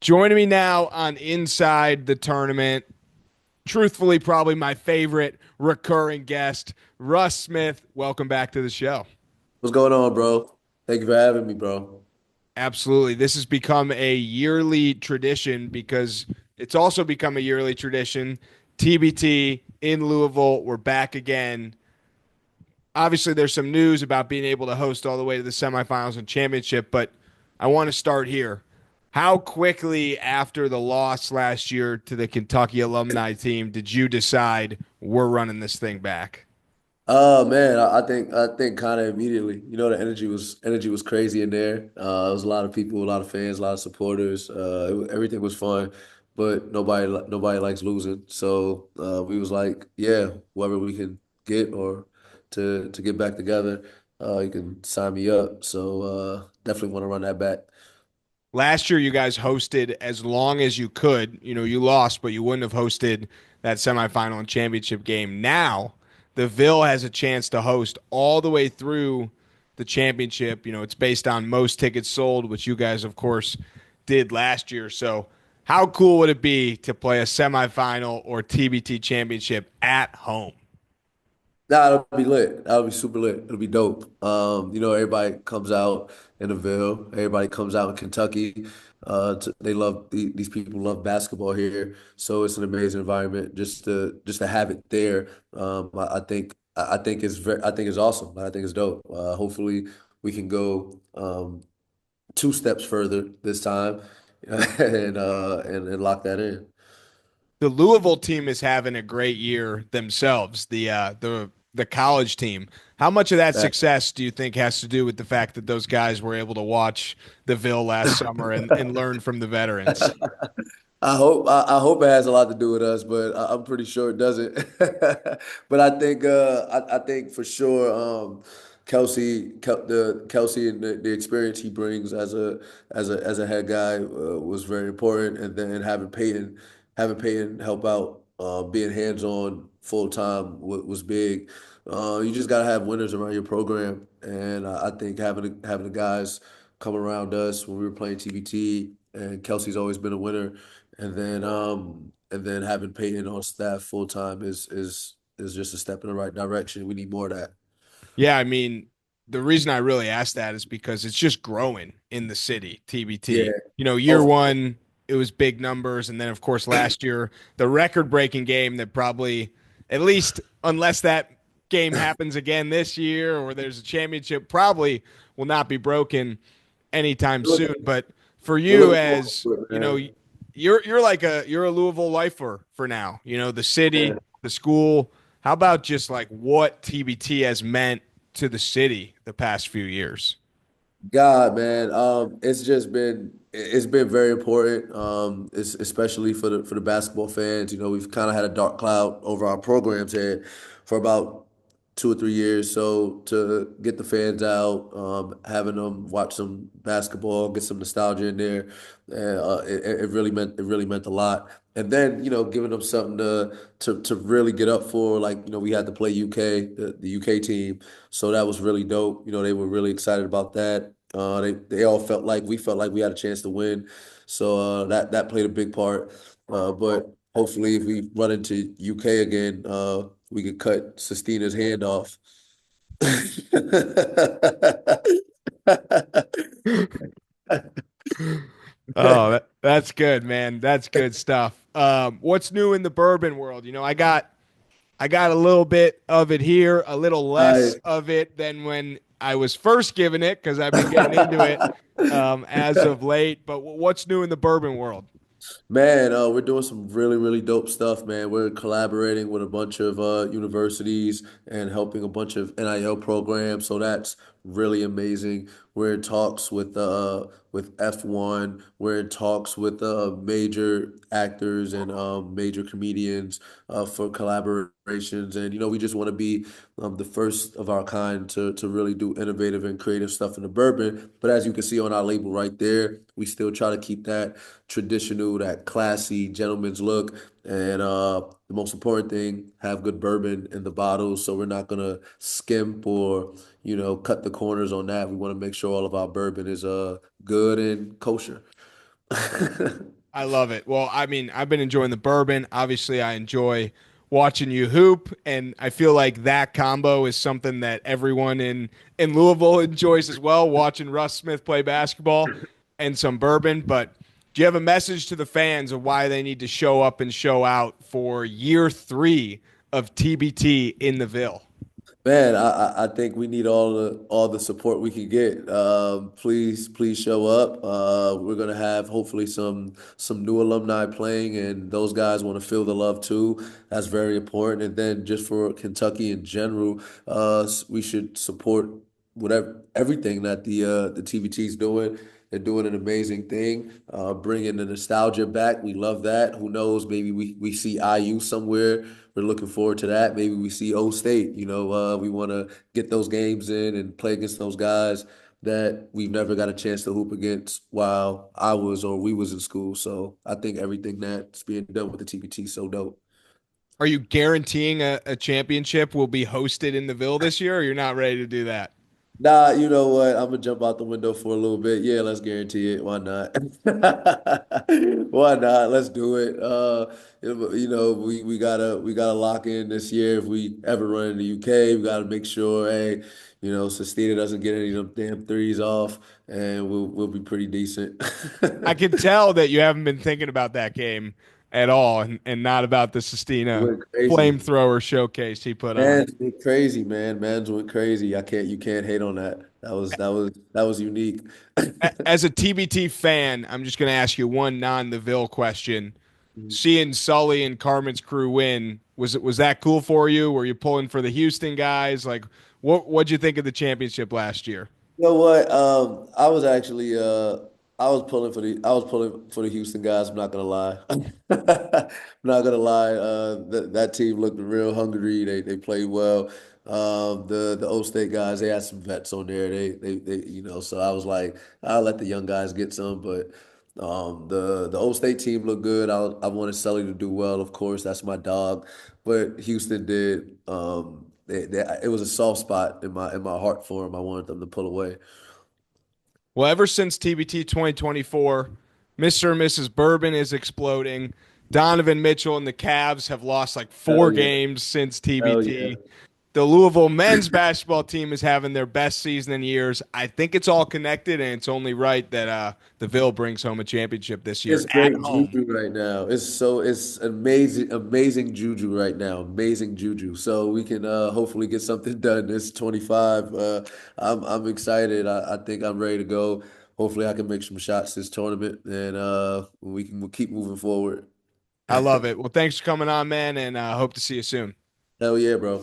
Joining me now on Inside the Tournament, truthfully, probably my favorite recurring guest, Russ Smith. Welcome back to the show. What's going on, bro? Thank you for having me, bro. Absolutely. This has become a yearly tradition because it's also become a yearly tradition. TBT in Louisville, we're back again. Obviously, there's some news about being able to host all the way to the semifinals and championship, but I want to start here. How quickly after the loss last year to the Kentucky alumni team did you decide we're running this thing back? Oh man, I think kind of immediately. The energy was crazy in there. There was a lot of people, a lot of fans, a lot of supporters. Everything was fun, but nobody likes losing. So we was like, yeah, whoever we can get or to get back together, you can sign me up. So definitely want to run that back. Last year, you guys hosted as long as you could. You lost, but you wouldn't have hosted that semifinal and championship game. Now, the Ville has a chance to host all the way through the championship. It's based on most tickets sold, which you guys, of course, did last year. So, how cool would it be to play a semifinal or TBT championship at home? Nah, it'll be lit. That'll be super lit. It'll be dope. Everybody comes out in the Ville. Everybody comes out in Kentucky. They love these people love basketball here, so it's an amazing environment just to have it there. I think it's awesome. I think it's dope. Hopefully, we can go two steps further this time, and lock that in. The Louisville team is having a great year themselves. The college team. How much of that success do you think has to do with the fact that those guys were able to watch the Ville last summer and learn from the veterans? I hope it has a lot to do with us, but I'm pretty sure it doesn't. But I think for sure, Kelsey and the experience he brings as a head guy was very important, and then having Peyton help out, being hands on full time was big. You just gotta have winners around your program, and I think having the guys come around us when we were playing TBT, and Kelsey's always been a winner, and then having Peyton on staff full time is just a step in the right direction. We need more of that. Yeah, I mean, the reason I really asked that is because it's just growing in the city, Yeah. TBT. Year Oh, one, it was big numbers. And then, of course, last year, the record breaking game that probably, at least unless that game happens again this year or there's a championship, probably will not be broken anytime we're soon. But for we're you, looking forward as to it, you know, man. you're a Louisville lifer for now. The city, the school. How about just like what TBT has meant to the city the past few years? God, man, it's been very important. It's especially for the basketball fans. We've kind of had a dark cloud over our programs here for about 2 or 3 years. So to get the fans out, having them watch some basketball, get some nostalgia in there, it really meant a lot. And then giving them something to really get up for. Like we had to play UK, the UK team. So that was really dope. They were really excited about that. They all felt like we had a chance to win. So that played a big part. But hopefully, if we run into UK again, we could cut Sestina's hand off. Oh, that's good, man. That's good stuff. What's new in the bourbon world? I got a little bit of it here, a little less I of it than when I was first given it because I've been getting into it as of late. But what's new in the bourbon world? Man, we're doing some really, really dope stuff, man. We're collaborating with a bunch of universities and helping a bunch of NIL programs, so that's really amazing. We're in talks with F1. We're in talks with major actors and major comedians for collaborations, and we just want to be the first of our kind to really do innovative and creative stuff in the bourbon. But as you can see on our label right there, we still try to keep that traditional, that classy gentleman's look. And the most important thing, have good bourbon in the bottles. So we're not gonna skimp or cut the corners on that. We want to make sure all of our bourbon is good and kosher. I love it. Well, I mean, I've been enjoying the bourbon. Obviously, I enjoy watching you hoop, and I feel like that combo is something that everyone in Louisville enjoys as well, watching Russ Smith play basketball and some bourbon. But do you have a message to the fans of why they need to show up and show out for year 3 of TBT in the Ville? Man, I think we need all the support we can get. Please show up. We're gonna have hopefully some new alumni playing, and those guys want to feel the love too. That's very important. And then just for Kentucky in general, we should support whatever everything that the TBT is doing. They're doing an amazing thing, bringing the nostalgia back. We love that. Who knows? Maybe we see IU somewhere. We're looking forward to that. Maybe we see O State. We want to get those games in and play against those guys that we've never got a chance to hoop against while I was or we was in school. So I think everything that's being done with the TBT is so dope. Are you guaranteeing a championship will be hosted in the Ville this year, or you're not ready to do that? Nah, you know what? I'm gonna jump out the window for a little bit. Yeah, let's guarantee it. Why not? Why not? Let's do it. We gotta lock in this year. If we ever run in the UK, we gotta make sure, hey, Sestita doesn't get any of them damn threes off, and we'll be pretty decent. I can tell that you haven't been thinking about that game at all, and not about the Sistina Went crazy. flamethrower showcase he put on. Man's went crazy, man. Man's went crazy. You can't hate on that. That was unique. As a TBT fan, I'm just going to ask you one non-the Ville question. Seeing Sully and Carmen's crew win, was that cool for you? Were you pulling for the Houston guys? Like, what'd you think of the championship last year? You know what? I was actually I was pulling for the Houston guys. I'm not gonna lie. I'm not gonna lie. That team looked real hungry. They played well. The Old State guys, they had some vets on there. So I was like, I'll let the young guys get some, but the Old State team looked good. I wanted Sully to do well, of course. That's my dog. But Houston did. It was a soft spot in my heart for them. I wanted them to pull away. Well, ever since TBT 2024, Mr. and Mrs. Bourbon is exploding. Donovan Mitchell and the Cavs have lost like Hell 4 yeah. games since Hell yeah. TBT. The Louisville men's basketball team is having their best season in years. I think it's all connected, and it's only right that the Ville brings home a championship this year It's at great home. juju right now. It's amazing, amazing juju right now. Amazing juju. So we can hopefully get something done this 25. I'm excited. I think I'm ready to go. Hopefully I can make some shots this tournament and we'll keep moving forward. I love it. Well, thanks for coming on, man, and hope to see you soon. Hell yeah, bro.